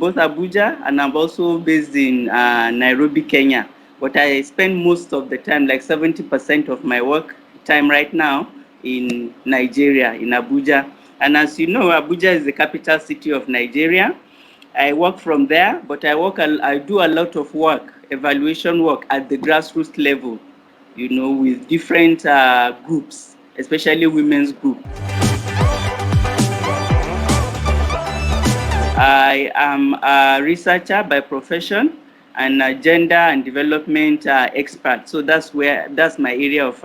both Abuja and I'm also based in Nairobi, Kenya. But I spend most of the time, like 70% of my work time right now in Nigeria, in Abuja. And as you know, Abuja is the capital city of Nigeria. I work from there, but I do a lot of work, evaluation work at the grassroots level, with different groups, especially women's group. I am a researcher by profession and a gender and development expert. So that's my area of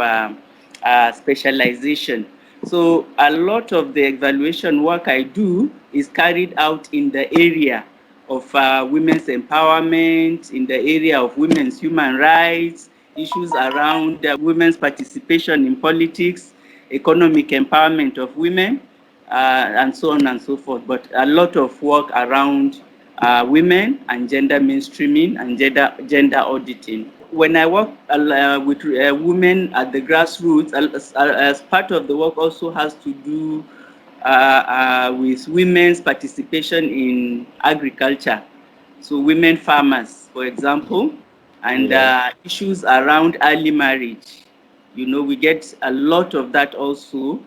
specialization. So a lot of the evaluation work I do is carried out in the area of women's empowerment, in the area of women's human rights, issues around women's participation in politics, economic empowerment of women, and so on and so forth. But a lot of work around women and gender mainstreaming and gender auditing. When I work with women at the grassroots, as part of the work also has to do with women's participation in agriculture. So women farmers, for example, and issues around early marriage. We get a lot of that also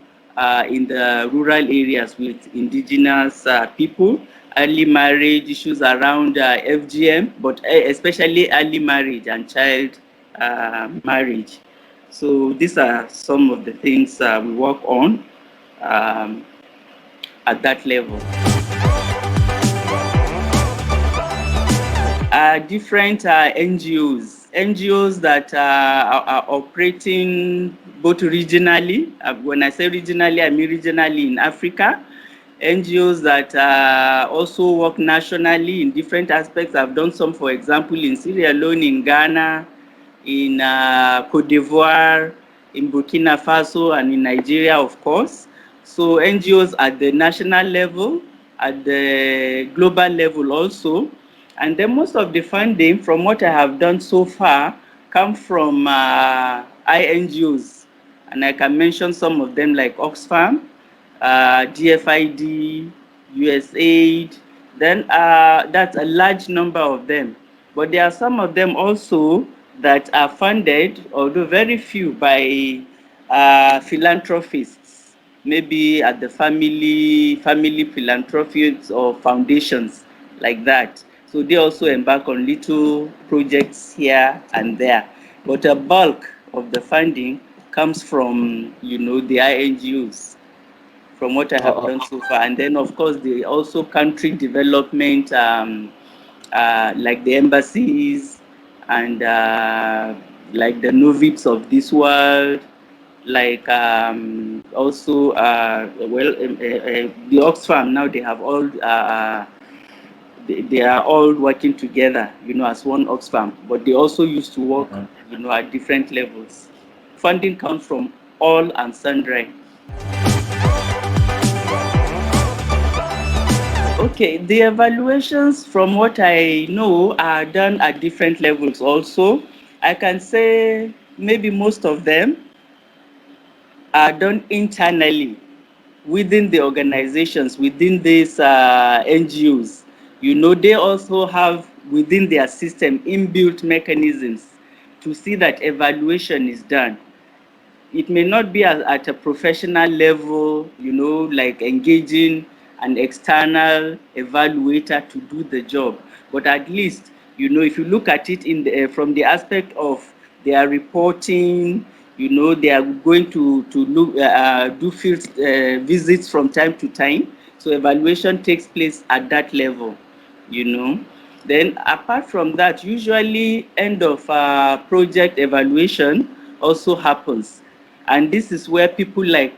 in the rural areas with indigenous people, early marriage, issues around FGM, but especially early marriage and child marriage. So these are some of the things we work on at that level. Different NGOs that are operating both regionally. When I say regionally, I mean regionally in Africa. NGOs that also work nationally in different aspects. I've done some, for example, in Sierra Leone, in Ghana, in Cote d'Ivoire, in Burkina Faso, and in Nigeria, of course. So NGOs at the national level, at the global level also. And then most of the funding, from what I have done so far, come from INGOs. And I can mention some of them like Oxfam, DFID, USAID. Then that's a large number of them. But there are some of them also that are funded, although very few, by philanthropists, maybe at the family philanthropists or foundations like that. So they also embark on little projects here and there. But a bulk of the funding comes from, the INGOs, from what I have done so far. And then, of course, the also country development, like the embassies and like the NOVIPs of this world, like also, the Oxfam now, they have all, they are all working together, as one Oxfam, but they also used to work, at different levels. Funding comes from all and sundry. Okay, the evaluations, from what I know, are done at different levels also. I can say maybe most of them are done internally within the organizations, within these NGOs. They also have within their system inbuilt mechanisms to see that evaluation is done. It may not be at a professional level, like engaging an external evaluator to do the job, but at least, if you look at it from the aspect of their reporting, they are going to look do field visits from time to time. So evaluation takes place at that level. Then apart from that, usually end of project evaluation also happens. And this is where people like,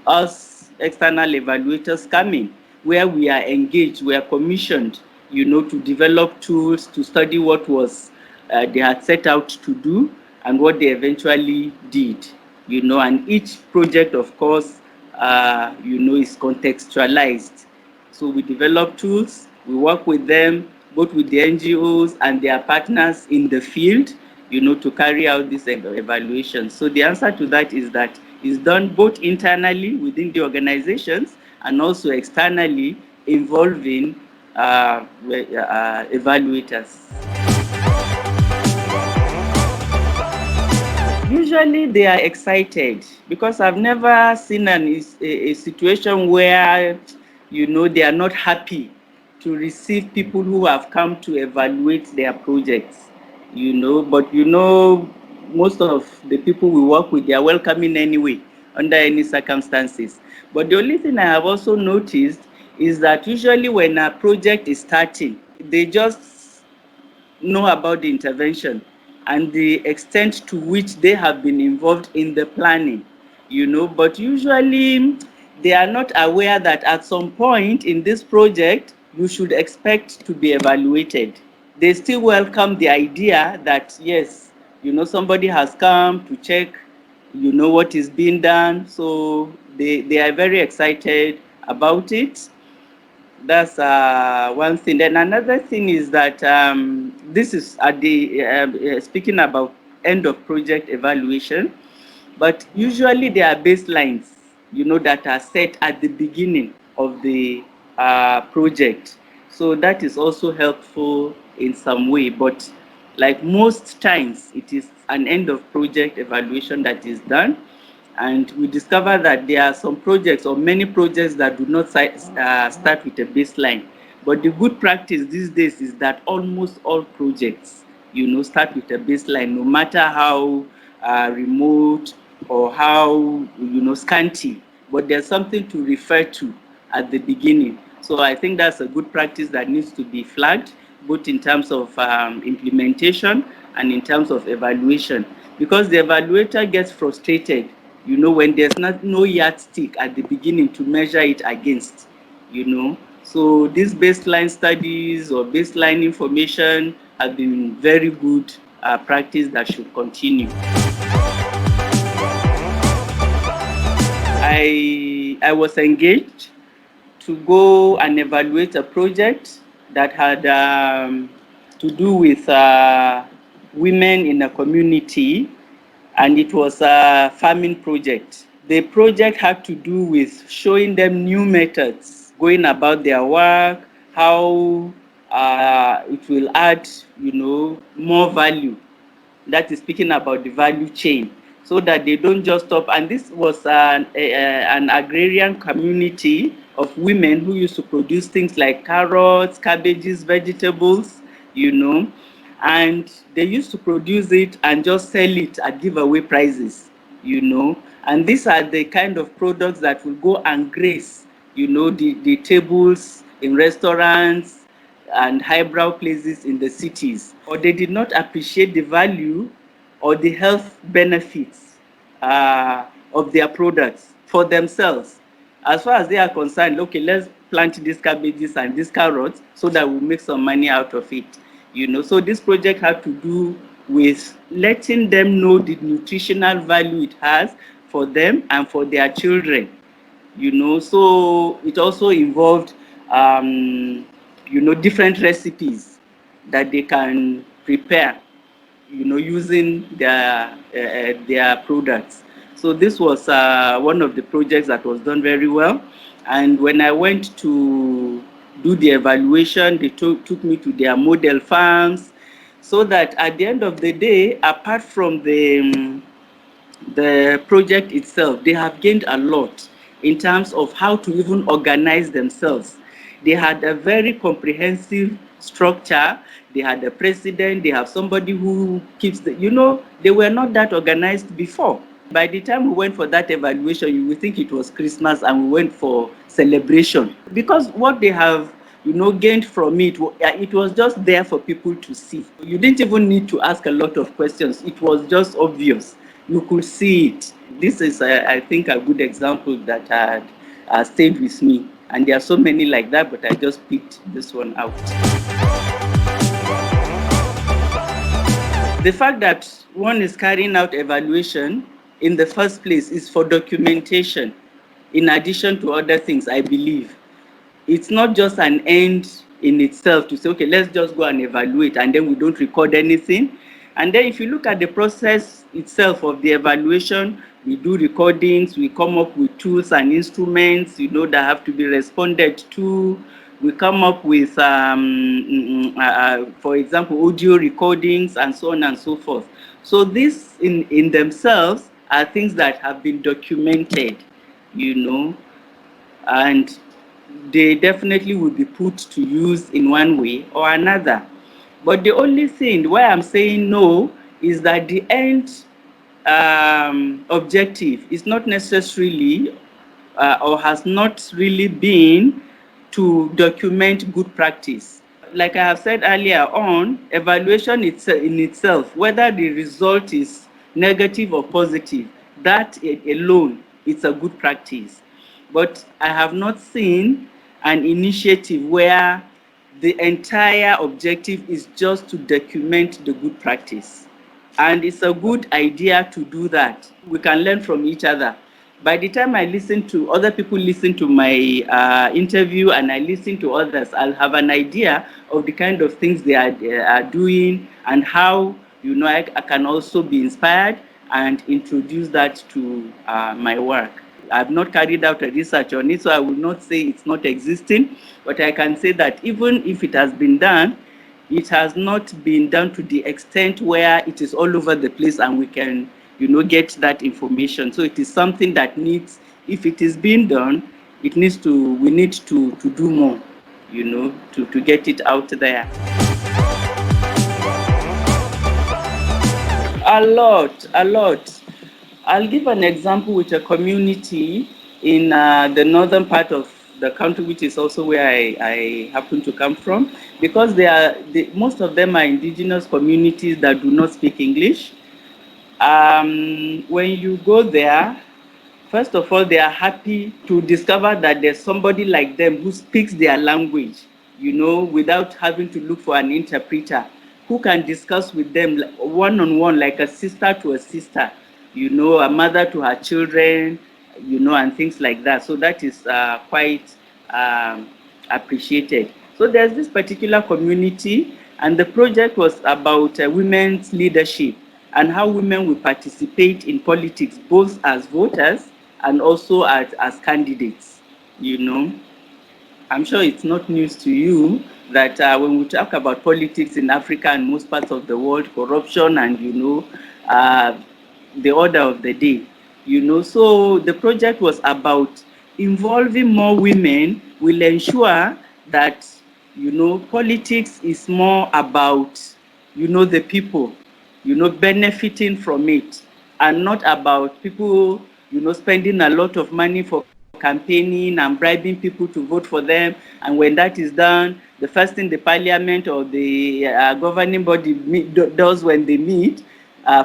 us external evaluators come in, where we are engaged, we are commissioned, to develop tools to study what was they had set out to do and what they eventually did, and each project, of course, is contextualized. So we develop tools, we work with them, both with the NGOs and their partners in the field, to carry out this evaluation. So the answer to that is that it's done both internally within the organizations and also externally, involving evaluators. Usually they are excited because I've never seen a situation where, they are not happy to receive people who have come to evaluate their projects, but most of the people we work with, they are welcoming anyway, under any circumstances. But the only thing I have also noticed is that usually when a project is starting, they just know about the intervention and the extent to which they have been involved in the planning, but usually they are not aware that at some point in this project, you should expect to be evaluated. They still welcome the idea that, yes, somebody has come to check, what is being done. So they are very excited about it. That's one thing. Then another thing is that this is at the speaking about end of project evaluation, but usually there are baselines, that are set at the beginning of the project. So that is also helpful in some way. But like most times, it is an end of project evaluation that is done. And we discover that there are some projects or many projects that do not start with a baseline. But the good practice these days is that almost all projects, start with a baseline, no matter how remote or how, scanty. But there's something to refer to at the beginning. So I think that's a good practice that needs to be flagged, both in terms of implementation and in terms of evaluation. Because the evaluator gets frustrated, when there's no yardstick at the beginning to measure it against, So these baseline studies or baseline information have been very good practice that should continue. I was engaged to go and evaluate a project that had to do with women in a community, and it was a farming project. The project had to do with showing them new methods, going about their work, how it will add, more value. That is speaking about the value chain, so that they don't just stop. And this was an agrarian community of women who used to produce things like carrots, cabbages, vegetables, and they used to produce it and just sell it at giveaway prices, and these are the kind of products that will go and grace, the tables in restaurants and highbrow places in the cities. Or they did not appreciate the value or the health benefits of their products for themselves. As far as they are concerned, okay, let's plant these cabbages and these carrots so that we'll make some money out of it. So this project had to do with letting them know the nutritional value it has for them and for their children. So it also involved different recipes that they can prepare, using their products. So this was one of the projects that was done very well. And when I went to do the evaluation, they took me to their model farms, so that at the end of the day, apart from the project itself, they have gained a lot in terms of how to even organize themselves. They had a very comprehensive structure. They had a president, they have somebody who keeps they were not that organized before. By the time we went for that evaluation, you would think it was Christmas and we went for celebration. Because what they have gained from it was just there for people to see. You didn't even need to ask a lot of questions. It was just obvious. You could see it. This is, I think, a good example that had stayed with me. And there are so many like that, but I just picked this one out. The fact that one is carrying out evaluation in the first place is for documentation, in addition to other things, I believe. It's not just an end in itself to say, okay, let's just go and evaluate, and then we don't record anything. And then if you look at the process itself of the evaluation, we do recordings, we come up with tools and instruments, that have to be responded to. We come up with, for example, audio recordings and so on and so forth. So these in themselves are things that have been documented, you know, and they definitely will be put to use in one way or another. But the only thing why I'm saying no is that the end objective is not necessarily or has not really been to document good practice. Like I have said earlier on, evaluation in itself, whether the result is negative or positive, that alone is a good practice. But I have not seen an initiative where the entire objective is just to document the good practice. And it's a good idea to do that. We can learn from each other. By the time I listen to other people listen to my interview and I listen to others, I'll have an idea of the kind of things they are doing and how, you know, I can also be inspired and introduce that to my work. I've not carried out a research on it, so I will not say it's not existing, but I can say that even if it has been done, it has not been done to the extent where it is all over the place and we can, you know, get that information. So it is something that needs, if it is being done, it needs to, we need to do more, you know, to get it out there. A lot. I'll give an example with a community in the northern part of the country, which is also where I happen to come from, because most of them are indigenous communities that do not speak English. When you go there, first of all, they are happy to discover that there's somebody like them who speaks their language, you know, without having to look for an interpreter, who can discuss with them one-on-one, like a sister to a sister, you know, a mother to her children, you know, and things like that. So that is quite appreciated. So there's this particular community, and the project was about women's leadership and how women will participate in politics, both as voters and also as candidates, you know. I'm sure it's not news to you that when we talk about politics in Africa and most parts of the world, corruption and, you know, the order of the day, you know. So the project was about involving more women will ensure that, you know, politics is more about, you know, the people, you know, benefiting from it, and not about people, you know, spending a lot of money for campaigning and bribing people to vote for them. And when that is done, the first thing the parliament or the governing body does when they meet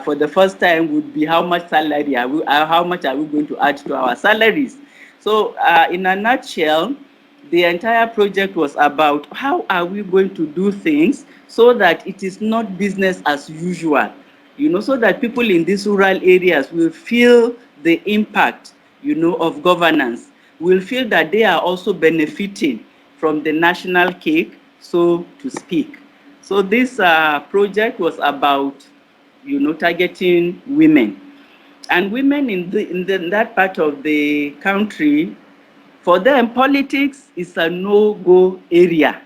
for the first time would be how much salary are we, how much are we going to add to our salaries. So in a nutshell, the entire project was about how are we going to do things so that it is not business as usual, you know, so that people in these rural areas will feel the impact, you know, of governance, will feel that they are also benefiting from the national cake, so to speak. So this project was about, you know, targeting women. And women in that part of the country, for them, politics is a no-go area,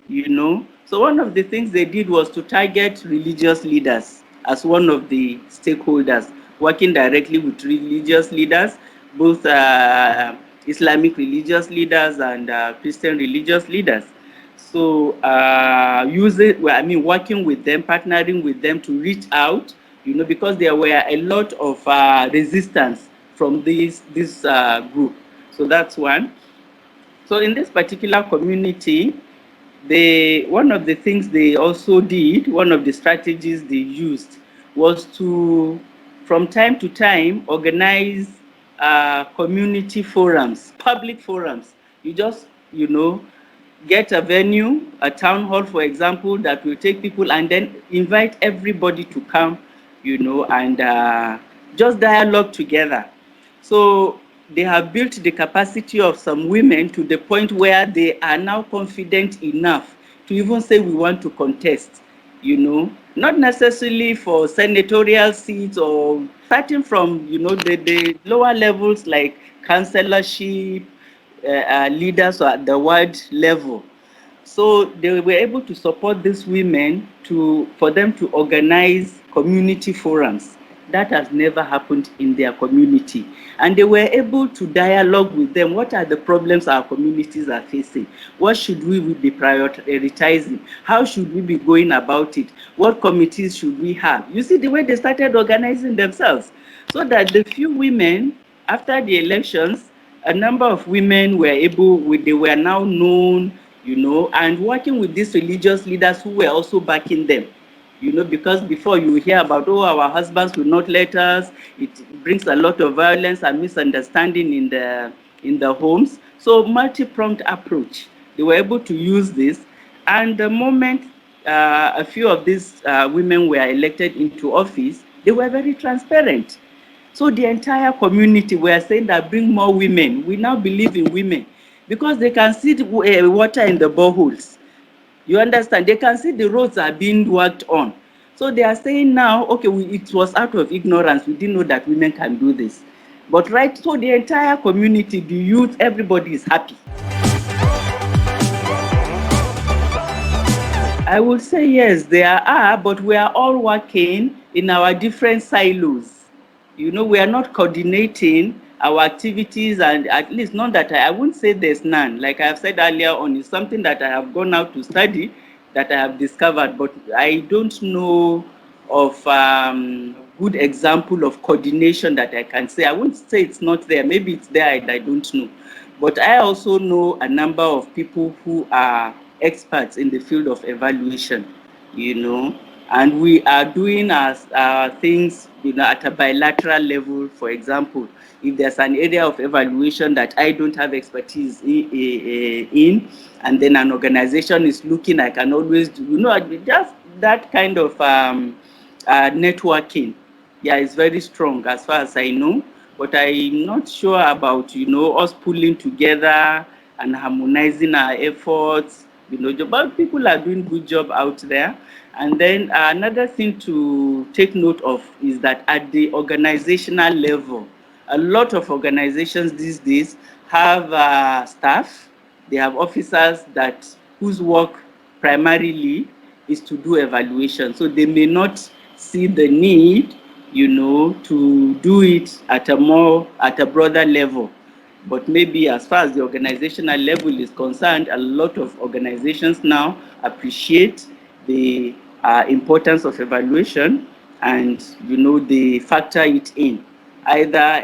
you know. So one of the things they did was to target religious leaders as one of the stakeholders, working directly with religious leaders, both Islamic religious leaders and Christian religious leaders. So working with them, partnering with them to reach out, you know, because there were a lot of resistance from this group. So that's one. So in this particular community, one of the things they also did, one of the strategies they used was to, from time to time, organize community forums, public forums. You just, you know, get a venue, a town hall, for example, that will take people and then invite everybody to come, you know, and just dialogue together. So they have built the capacity of some women to the point where they are now confident enough to even say we want to contest, you know, not necessarily for senatorial seats or starting from, you know, the lower levels like councillorship, leaders at the ward level. So they were able to support these women for them to organize community forums. That has never happened in their community. And they were able to dialogue with them. What are the problems our communities are facing? What should we be prioritizing? How should we be going about it? What committees should we have? You see the way they started organizing themselves, so that the few women, after the elections, a number of women were they were now known, and working with these religious leaders who were also backing them. Because before you hear about, oh, our husbands will not let us, it brings a lot of violence and misunderstanding in the homes. So multi-pronged approach. They were able to use this, and the moment a few of these women were elected into office, they were very transparent. So the entire community were saying that bring more women. We now believe in women because they can see the water in the boreholes. You understand? They can see the roads are being worked on. So they are saying now, okay, it was out of ignorance. We didn't know that women can do this. But right, so the entire community, the youth, everybody is happy. I would say yes, there are, but we are all working in our different silos. We are not coordinating our activities, and at least not that I wouldn't say there's none. Like I have said earlier on, it's something that I have gone out to study, that I have discovered, but I don't know of good example of coordination that I can say. I wouldn't say it's not there. Maybe it's there, I don't know. But I also know a number of people who are experts in the field of evaluation, and we are doing our things, at a bilateral level. For example, if there's an area of evaluation that I don't have expertise in, and then an organization is looking, I can always do, just that kind of networking. Yeah, it's very strong as far as I know. But I'm not sure about, us pulling together and harmonizing our efforts. But people are doing good job out there. And then another thing to take note of is that at the organizational level, a lot of organizations these days have staff. They have officers whose work primarily is to do evaluation. So they may not see the need, to do it at a broader level. But maybe as far as the organizational level is concerned, a lot of organizations now appreciate the importance of evaluation, and they factor it in, either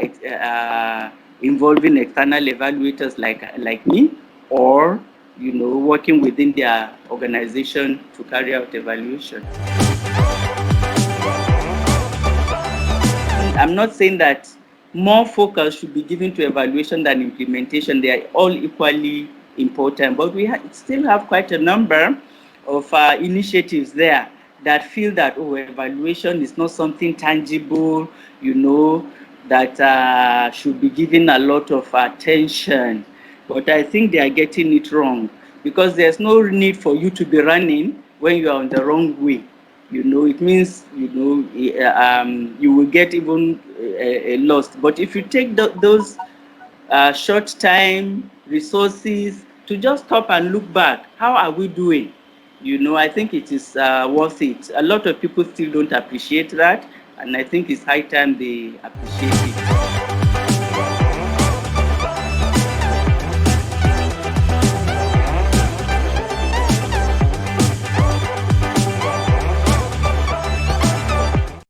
involving external evaluators like me, or working within their organization to carry out evaluation. I'm not saying that more focus should be given to evaluation than implementation. They are all equally important, but we still have quite a number of initiatives there that feel that, evaluation is not something tangible, that should be given a lot of attention. But I think they are getting it wrong, because there's no need for you to be running when you are on the wrong way. It means, you will get even lost. But if you take those short time resources to just stop and look back, how are we doing? I think it is worth it. A lot of people still don't appreciate that, and I think it's high time they appreciate it.